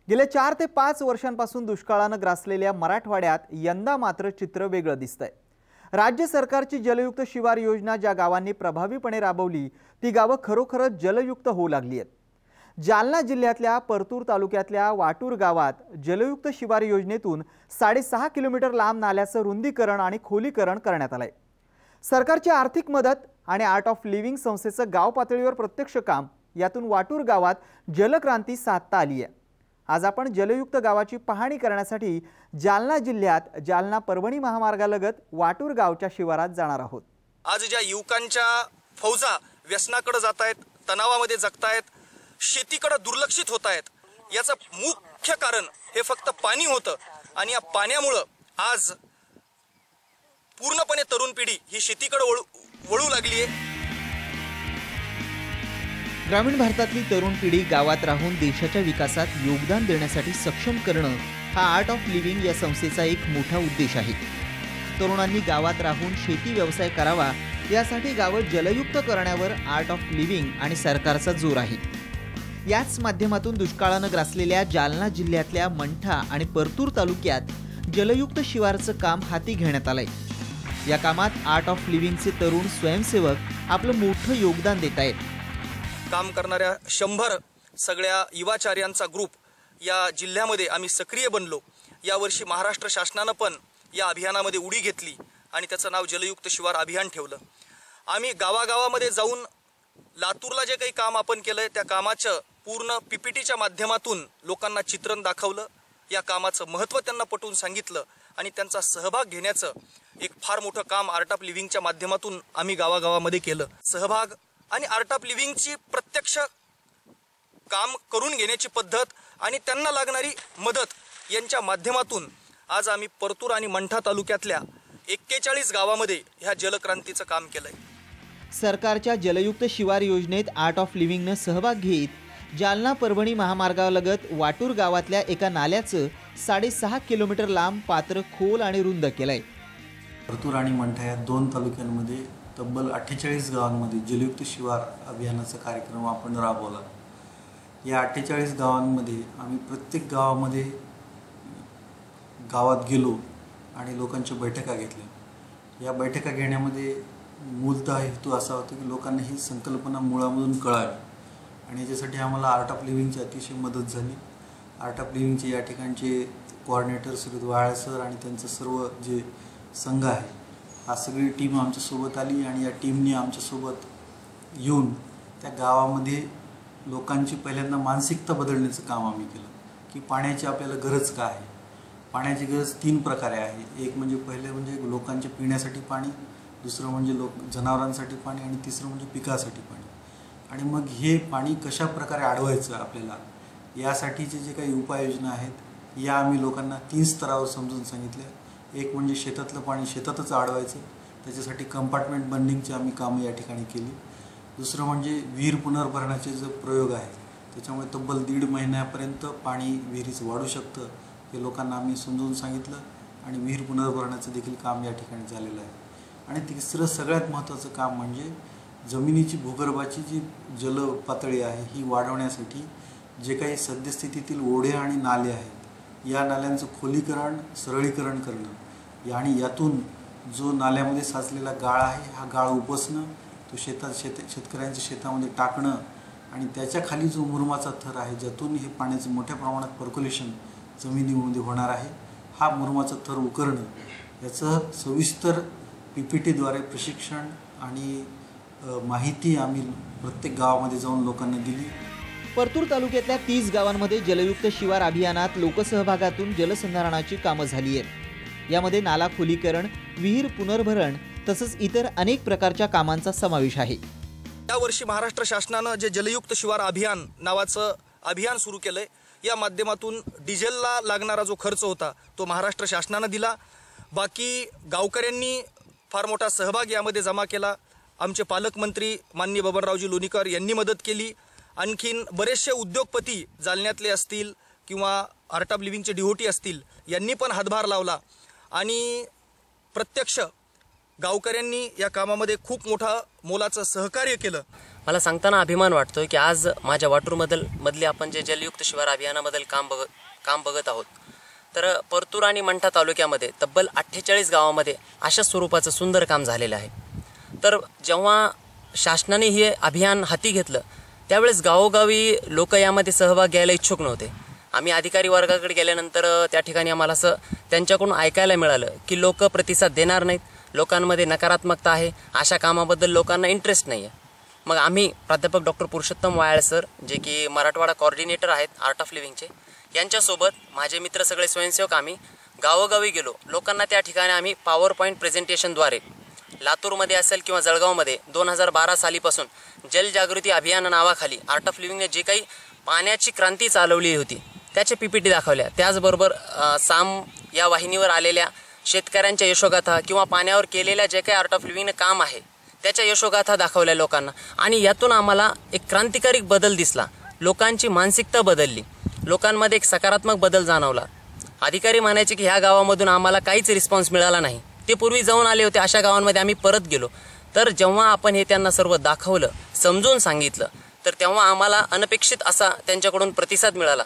गेल्या 4 ते 5 वर्षांपासून दुष्काळाने ग्रासलेल्या मराठवाड्यात यंदा मात्र चित्र वेगळं दिसतंय। राज्य सरकारची जलयुक्त शिवार योजना ज्या गावांनी प्रभावीपणे राबवली ती गावं खरोखरच जलयुक्त होऊ लागली आहेत। जालना जिल्ह्यातल्या परतूर तालुक्यातल्या वाटूर गावात जलयुक्त शिवार योजनेतून 6.5 किलोमीटर लांब नाल्याचं रुंदीकरण आणि खोलीकरण करण्यात आलंय। सरकारची आर्थिक मदत आणि आर्ट ऑफ लिव्हिंग संस्थेचं गाव पातळीवर प्रत्यक्ष काम यातून वाटूर गावात जलक्रांती साधता आली आहे। आज आपण जलयुक्त गावाची पाहणी करण्यासाठी जालना जिल्ह्यात जालना परभणी महामार्गालगत वाटूर गावच्या शिवारात जाणार आहोत। आज ज्या युवकांच्या फौजा व्यसनाकडे जात आहेत, तणावामध्ये जगतायत, शेतीकडे दुर्लक्षित होत आहेत, याचं मुख्य कारण हे फक्त पाणी होतं आणि या पाण्यामुळे आज पूर्णपणे तरुण पिढी ही शेतीकडे वळू लागली आहे। ग्रामीण भारतातली तरुण पिढी गावात राहून देशाच्या विकासात योगदान देण्यासाठी सक्षम करणं हा आर्ट ऑफ लिव्हिंग या संस्थेचा एक मोठा उद्देश आहे। तरुणांनी गावात राहून शेती व्यवसाय करावा यासाठी गावं जलयुक्त करण्यावर आर्ट ऑफ लिव्हिंग आणि सरकारचा जोर आहे। याच माध्यमातून दुष्काळाने ग्रासलेल्या जालना जिल्ह्यातल्या मंठा आणि परतूर तालुक्यात जलयुक्त शिवारचं काम हाती घेण्यात आलंय। या कामात आर्ट ऑफ लिव्हिंगचे तरुण स्वयंसेवक आपलं मोठं योगदान देत आहेत। काम करणाऱ्या 100 सगळ्या युवाचार्यांचा ग्रुप या जिल्ह्यामध्ये आम्ही सक्रिय बनलो। यावर्षी महाराष्ट्र शासनाने पण या अभियानामध्ये उडी घेतली आणि त्याचं नाव जलयुक्त शिवार अभियान ठेवलं। आम्ही गावागावामध्ये जाऊन लातूरला जे काही काम आपण केलंय त्या कामाचं पूर्ण पीपीटीच्या माध्यमातून लोकांना चित्रण दाखवलं, या कामाचं महत्त्व त्यांना पटवून सांगितलं आणि त्यांचा सहभाग घेण्याचं एक फार मोठं काम आर्ट ऑफ लिव्हिंगच्या माध्यमातून आम्ही गावागावामध्ये केलं। सहभाग आणि आर्ट ऑफ लिव्हिंगची प्रत्यक्ष काम करून घेण्याची पद्धत आणि त्यांना लागणारी मदत यांच्या माध्यमातून आज आम्ही परतूर आणि मंठा तालुक्यातल्या 41 गावामध्ये ह्या जलक्रांतीचं काम केलंय। सरकारच्या जलयुक्त शिवार योजनेत आर्ट ऑफ लिव्हिंगनं सहभाग घेत जालना परभणी महामार्गालगत वाटूर गावातल्या एका नाल्याचं 6.5 किलोमीटर लांब पात्र खोल आणि रुंद केलंय। परतूर आणि मंठा या 2 तालुक्यांमध्ये तब्बल 48 गावांमध्ये जलयुक्त शिवार अभियानाचा कार्यक्रम आपण राबवला। या 48 गावांमध्ये आम्ही प्रत्येक गावामध्ये गावात गेलो आणि लोकांच्या बैठका घेतल्या। या बैठका घेण्यामध्ये मूलतः हेतू असा होता की लोकांना ही संकल्पना मुळामधून कळावी आणि याच्यासाठी आम्हाला आर्ट ऑफ लिव्हिंगची अतिशय मदत झाली। आर्ट ऑफ लिव्हिंगचे या ठिकाणचे कोऑर्डिनेटर श्री वाळे सर आणि त्यांचं सर्व जे संघ आहे हा सगळी टीम आमच्यासोबत आली आणि या टीमने आमच्यासोबत येऊन त्या गावामध्ये लोकांची पहिल्यांदा मानसिकता बदलण्याचं काम आम्ही केलं की पाण्याची आपल्याला गरज काय आहे। पाण्याची गरज 3 प्रकारे आहे। एक म्हणजे पहिले म्हणजे लोकांच्या पिण्यासाठी पाणी, दुसरं म्हणजे जनावरांसाठी पाणी आणि तिसरं म्हणजे पिकासाठी पाणी। आणि मग हे पाणी कशा प्रकारे अडवायचं आपल्याला यासाठीचे जे काही उपाययोजना आहेत या आम्ही लोकांना 3 स्तरावर समजून सांगितल्या। एक म्हणजे शेतातलं पाणी शेतातच अडवायचं, त्याच्यासाठी कंपार्टमेंट बंडिंगची आम्ही कामं या ठिकाणी केली। दुसरं म्हणजे विहीर पुनर्भरणाचे जो प्रयोग आहे त्याच्यामुळे तब्बल 1.5 महिन्यापर्यंत पाणी विहिरीचं वाढू शकतं हे लोकांना आम्ही समजून सांगितलं आणि विहीर पुनर्भरणाचं देखील काम या ठिकाणी झालेलं आहे। आणि तिसरं सगळ्यात महत्त्वाचं काम म्हणजे जमिनीची भूगर्भाची जी जलपातळी आहे ही वाढवण्यासाठी जे काही सद्यस्थितीतील ओढे आणि नाले आहेत या नाल्यांचं खोलीकरण सरळीकरण करणं आणि यातून जो नाल्यामध्ये साचलेला गाळ आहे हा गाळ उपसणं, तो शेतकऱ्यांच्या शेतामध्ये टाकणं आणि त्याच्या खाली जो मुरुमाचा थर आहे ज्यातून हे पाण्याचं मोठ्या प्रमाणात पर्क्युलेशन जमिनीमध्ये होणार आहे हा मुरुमाचा थर उकरणं याचं सविस्तर पीपीटीद्वारे प्रशिक्षण आणि माहिती आम्ही प्रत्येक गावामध्ये जाऊन लोकांना दिली। परतूर तालुक्यातल्या 30 गावांमध्ये जलयुक्त शिवार अभियानात लोकसहभागातून जलसंधारणाची कामं झाली आहेत। यामध्ये नाला खोलीकरण, विहीर पुनर्भरण तसंच इतर अनेक प्रकारच्या कामांचा समावेश आहे। यावर्षी महाराष्ट्र शासनानं जे जलयुक्त शिवार अभियान नावाचं अभियान सुरू केलंय या माध्यमातून डिझेलला लागणारा जो खर्च होता तो महाराष्ट्र शासनानं दिला। बाकी गावकऱ्यांनी फार मोठा सहभाग यामध्ये जमा केला। आमचे पालकमंत्री माननीय बबनरावजी लोणीकर यांनी मदत केली। आणखीन बरेचसे उद्योगपती जालन्यातले असतील किंवा आर्ट ऑफ लिव्हिंगचे डिओटी असतील यांनी पण हातभार लावला आणि प्रत्यक्ष गावकऱ्यांनी या कामामध्ये खूप मोठा मोलाचं सहकार्य केलं मला सांगताना अभिमान वाटतो की आज माझ्या वाटूरमधले आपण जे जलयुक्त शिवार अभियानामधील काम बघत आहोत, तर परतूर आणि मंठा तालुक्यामध्ये तब्बल 48 गावामध्ये अशा स्वरूपाचं सुंदर काम झालेलं आहे। तर जेव्हा शासनाने हे अभियान हाती घेतलं त्यावेळेस गावोगावी लोक यामध्ये सहभाग घ्यायला इच्छुक नव्हते। आम्ही अधिकारी वर्गाकडे गेल्यानंतर त्या ठिकाणी आम्हाला असं त्यांच्याकडून ऐकायला मिळालं की लोक प्रतिसाद देणार नाहीत, लोकांमध्ये नकारात्मकता आहे, अशा कामाबद्दल लोकांना इंटरेस्ट नाही आहे। मग आम्ही प्राध्यापक डॉक्टर पुरुषोत्तम वायाळ सर, जे की मराठवाडा कोऑर्डिनेटर आहेत आर्ट ऑफ लिव्हिंगचे, यांच्यासोबत माझे मित्र सगळे स्वयंसेवक आम्ही गावोगावी गेलो। लोकांना त्या ठिकाणी आम्ही पॉवर पॉईंट प्रेझेंटेशनद्वारे लातूरमध्ये असेल किंवा जळगावमध्ये 2012 सालीपासून जलजागृती अभियान नावाखाली आर्ट ऑफ लिव्हिंगने जे काही पाण्याची क्रांती चालवली होती त्याचे PPT दाखवल्या। त्याचबरोबर साम या वाहिनीवर आलेल्या शेतकऱ्यांच्या यशोगाथा किंवा पाण्यावर केलेल्या जे काही आर्ट ऑफ लिव्हिंगने काम आहे त्याच्या यशोगाथा दाखवल्या लोकांना, आणि यातून आम्हाला एक क्रांतिकारी बदल दिसला। लोकांची मानसिकता बदलली, लोकांमध्ये एक सकारात्मक बदल जाणवला। अधिकारी म्हणायचे की ह्या गावामधून आम्हाला काहीच रिस्पॉन्स मिळाला नाही, ते पूर्वी जाऊन आले होते, अशा गावांमध्ये आम्ही परत गेलो। तर जेव्हा आपण हे त्यांना सर्व दाखवलं, समजून सांगितलं, तर तेव्हा आम्हाला अनपेक्षित असा त्यांच्याकडून प्रतिसाद मिळाला।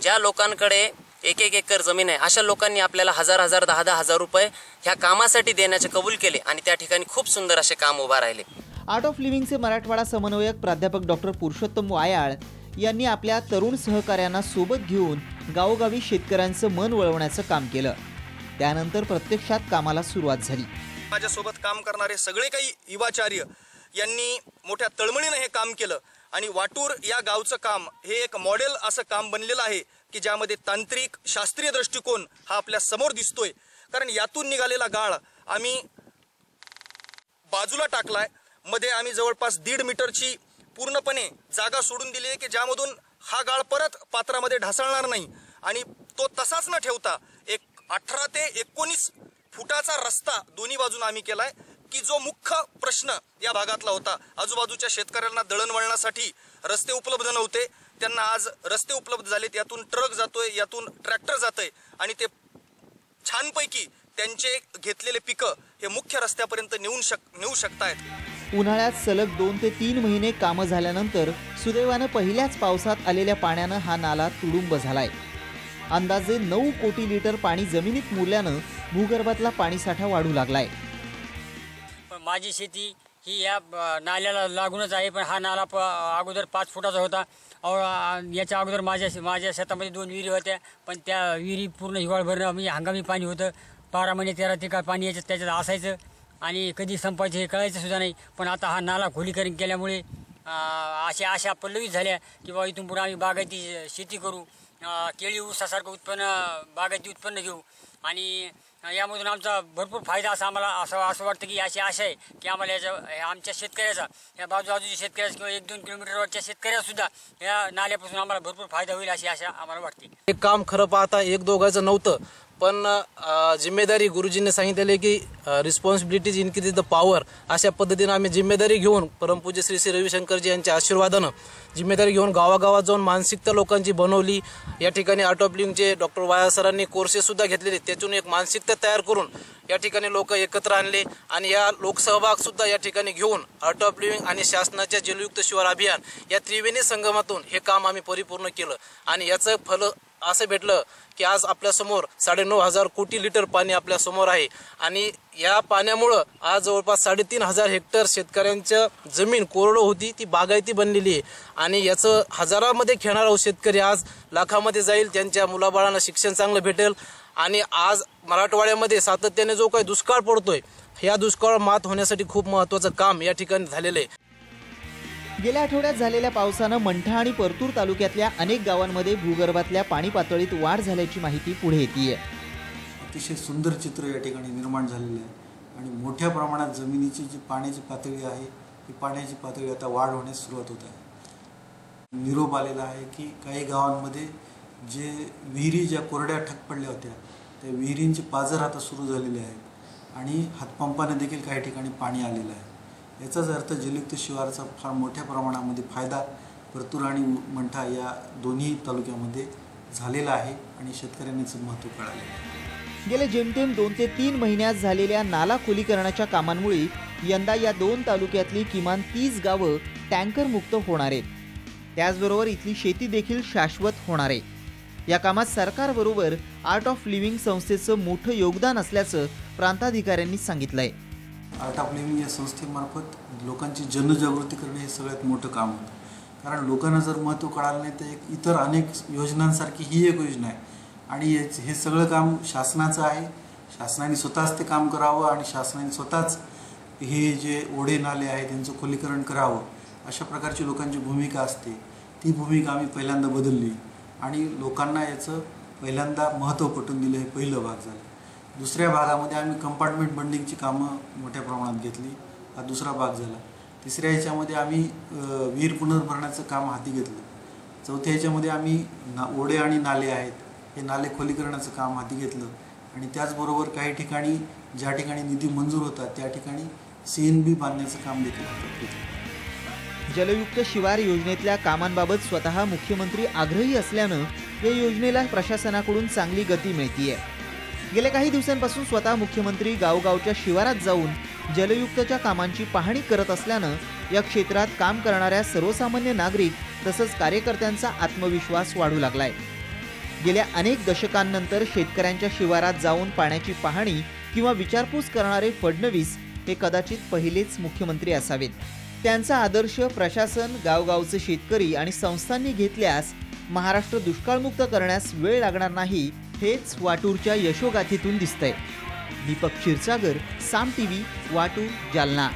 ज्या लोकांकडे 1-1 एकर जमीन आहे अशा लोकांनी आपल्याला 1000-1000, 10,000 रुपये ह्या कामासाठी देण्याचे कबूल केले आणि त्या ठिकाणी खूप सुंदर असे काम उभा राहिले। आर्ट ऑफ लिव्हिंगचे मराठवाडा समन्वयक प्राध्यापक डॉक्टर पुरुषोत्तम वायाळ यांनी आपल्या तरुण सहकार्यांना सोबत घेऊन गावोगावी शेतकऱ्यांचं मन वळवण्याचं काम केलं। त्यानंतर प्रत्यक्षात कामाला सुरुवात झाली। माझ्यासोबत काम करणारे सगळे काही युवाचार्य यांनी मोठ्या तळमळीने हे काम केलं आणि वाटूर या गावचं काम हे एक मॉडेल असं काम बनलेलं आहे की ज्यामध्ये तांत्रिक शास्त्रीय दृष्टिकोन हा आपल्या समोर दिसतोय। कारण यातून निघालेला गाळ आम्ही बाजूला टाकलाय, मध्ये आम्ही जवळपास 1.5 मीटरची पूर्णपणे जागा सोडून दिली आहे की ज्यामधून हा गाळ परत पात्रामध्ये ढासळणार नाही, आणि तो तसाच न ठेवता एक 18 ते 19 फुटाचा रस्ता दोन्ही बाजून आम्ही केलाय की जो मुख्य प्रश्न या भागातला होता। आजूबाजूच्या शेतकऱ्यांना दळणवळणासाठी रस्ते उपलब्ध नव्हते, त्यांना आज रस्ते उपलब्ध झालेत, यातून ट्रक जातोय, यातून ट्रॅक्टर जातोय आणि ते छानपैकी त्यांचे घेतलेले पिकं हे मुख्य रस्त्यापर्यंत नेऊ शकतायत। उन्हाळ्यात सलग 2 ते 3 महिने कामं झाल्यानंतर सुदैवानं पहिल्याच पावसात आलेल्या पाण्यानं हा नाला तुडुंब झालाय। अंदाजे 9 कोटी लिटर पाणी जमिनीत मुरल्यानं भूगर्भातला पाणीसाठा वाढू लागलाय। माझी शेती ही या नाल्याला लागूनच आहे, पण हा नाला अगोदर 5 फुटाचा होता। याच्या अगोदर माझ्या शेतामध्ये 2 विहिरी होत्या, पण त्या विहिरी पूर्ण हिवाळभर म्हणजे हंगामी पाणी होतं। 12 महिने 13 ते पाणी त्याच्यात असायचं आणि कधी संपायचं हे कळायचं सुद्धा नाही। पण आता हा नाला खोलीकरण केल्यामुळे अशा आशा पल्लवित झाल्या की बाबा इथून पुढे आम्ही बागायती शेती करू, केळी ऊसासारखं बागायती उत्पन्न घेऊ, आणि यामधून आमचा भरपूर फायदा असा आम्हाला असं वाटतं की अशी आशा आहे की आम्हाला आमच्या शेतकऱ्याचा, या बाजूच्या शेतकऱ्याचा किंवा 1-2 किलोमीटरवरच्या शेतकऱ्यासुद्धा या नाल्यापासून आम्हाला भरपूर फायदा होईल अशी आशा आम्हाला वाटते। हे काम खरं पाहता 1-2 नव्हतं, पण जिम्मेदारी गुरुजींनी सांगितलेले की responsibility is increase the power, अशा पद्धतीने आम्ही जिम्मेदारी घेऊन परमपूज्य श्री रविशंकरजी यांच्या आशीर्वादानं जिम्मेदारी घेऊन गावागावात जाऊन मानसिकता लोकांची बनवली। या ठिकाणी आर्ट ऑफ लिव्हिंगचे डॉक्टर वायाळ सरांनी कोर्सेससुद्धा घेतलेले, त्यातून एक मानसिकता तयार करून या ठिकाणी लोक एकत्र आणले आणि या लोकसहभागसुद्धा या ठिकाणी घेऊन आर्ट ऑफ लिव्हिंग आणि शासनाच्या जलयुक्त शिवार अभियान या त्रिवेणी संगमातून हे काम आम्ही परिपूर्ण केलं आणि याचं फल असं भेटलं की आज आपल्यासमोर 9,500 कोटी लिटर पाणी आपल्यासमोर आहे आणि या पाण्यामुळं आज जवळपास 3,500 हेक्टर शेतकऱ्यांच्या जमीन कोरडो होती ती बागायती बनलेली आहे आणि याचं हजारामध्ये खेळणारा शेतकरी आज लाखामध्ये जाईल, त्यांच्या मुलाबाळांना शिक्षण चांगलं भेटेल आणि आज मराठवाड्यामध्ये सातत्याने जो काही दुष्काळ पडतोय या दुष्काळ मात होण्यासाठी खूप महत्त्वाचं काम या ठिकाणी झालेलं आहे। गेल्या आठवड्यात झालेल्या पावसानं मंठा आणि परतूर तालुक्यातल्या अनेक गावांमध्ये भूगर्भातल्या पाणी पातळीत वाढ झाल्याची माहिती पुढे येतेय। अतिशय सुंदर चित्र या ठिकाणी निर्माण झालेलं आहे आणि मोठ्या प्रमाणात जमिनीची जी पाण्याची पातळी आहे ती पाण्याची पातळी आता वाढ होण्यास सुरुवात होत आहे। निरोप आलेला आहे की काही गावांमध्ये जे विहिरी ज्या कोरड्या ठक पडल्या होत्या त्या विहिरींचे पाझर आता सुरू झालेले आहेत आणि हातपंपाने देखील काही ठिकाणी पाणी आलेलं आहे। याचाच अर्थ जलयुक्त शिवारचा फार मोठ्या प्रमाणामध्ये फायदा परतूर आणि मंठा या दोन्ही तालुक्यामध्ये झालेला आहे आणि शेतकऱ्यांनी याचं महत्त्व कळालेलं आहे. गेले जेमतेम 2 ते 3 महिन्यात झालेल्या नाला खोलीकरणाच्या कामांमुळे यंदा या 2 तालुक्यातली किमान 30 गावं टँकर मुक्त होणार आहेत. त्याचबरोबर इथली शेती देखील शाश्वत होणार आहे. या कामात सरकारबरोबर आर्ट ऑफ लिव्हिंग संस्थेचं मोठं योगदान असल्याचं प्रांताधिकाऱ्यांनी सांगितलंय. आर्ट ऑफ लिव्हिंग या संस्थेमार्फत लोकांची जनजागृती करणे हे सगळ्यात मोठं काम होतं. कारण लोकांना जर महत्त्व कळालं नाही तर इतर अनेक योजनांसारखी ही एक योजना आहे आणि हे सगळं काम शासनाचं आहे. शासनाने स्वतःच ते काम करावं आणि शासनाने स्वतःच हे जे ओढे नाले आहेत त्यांचं खोलीकरण करावं अशा प्रकारची लोकांची भूमिका असते. ती भूमिका आम्ही पहिल्यांदा बदलली आणि लोकांना याचं पहिल्यांदा महत्त्व पटवून दिलं. हे पहिलं भाग झालं. दुसऱ्या भागामध्ये आम्ही कंपार्टमेंट बंडिंगची कामं मोठ्या प्रमाणात घेतली. हा दुसरा भाग झाला. तिसऱ्या ह्याच्यामध्ये आम्ही विहीर पुनर्भरणाचं काम हाती घेतलं. चौथ्या ह्याच्यामध्ये आम्ही ओढे आणि नाले आहेत हे नाले खोलीकरणाचं काम हाती घेतलं आणि त्याचबरोबर काही ठिकाणी ज्या ठिकाणी निधी मंजूर होता त्या ठिकाणी CNB बांधण्याचं काम देखील हातात घेतलं. जलयुक्त शिवार योजनेतल्या कामांबाबत स्वतः मुख्यमंत्री आग्रही असल्यानं या योजनेला प्रशासनाकडून चांगली गती मिळतीये. गेल्या काही दिवसांपासून स्वतः मुख्यमंत्री गावगावच्या शिवारात जाऊन जलयुक्तच्या कामांची पाहणी करत असल्यानं या क्षेत्रात काम करणाऱ्या सर्वसामान्य नागरिक तसंच कार्यकर्त्यांचा आत्मविश्वास वाढू लागलाय. गेल्या अनेक दशकांनंतर शेतकऱ्यांच्या शिवारात जाऊन पाण्याची पाहणी किंवा विचारपूस करणारे फडणवीस हे कदाचित पहिलेच मुख्यमंत्री असावेत. त्यांचा आदर्श प्रशासन, गावगावचे शेतकरी आणि संस्थांनी घेतल्यास महाराष्ट्र दुष्काळमुक्त करण्यास वेळ लागणार नाही, हेच वाटूरच्या यशोगाथेतून दिसतंय. दीपक क्षीरसागर, साम TV, वाटूर, जालना.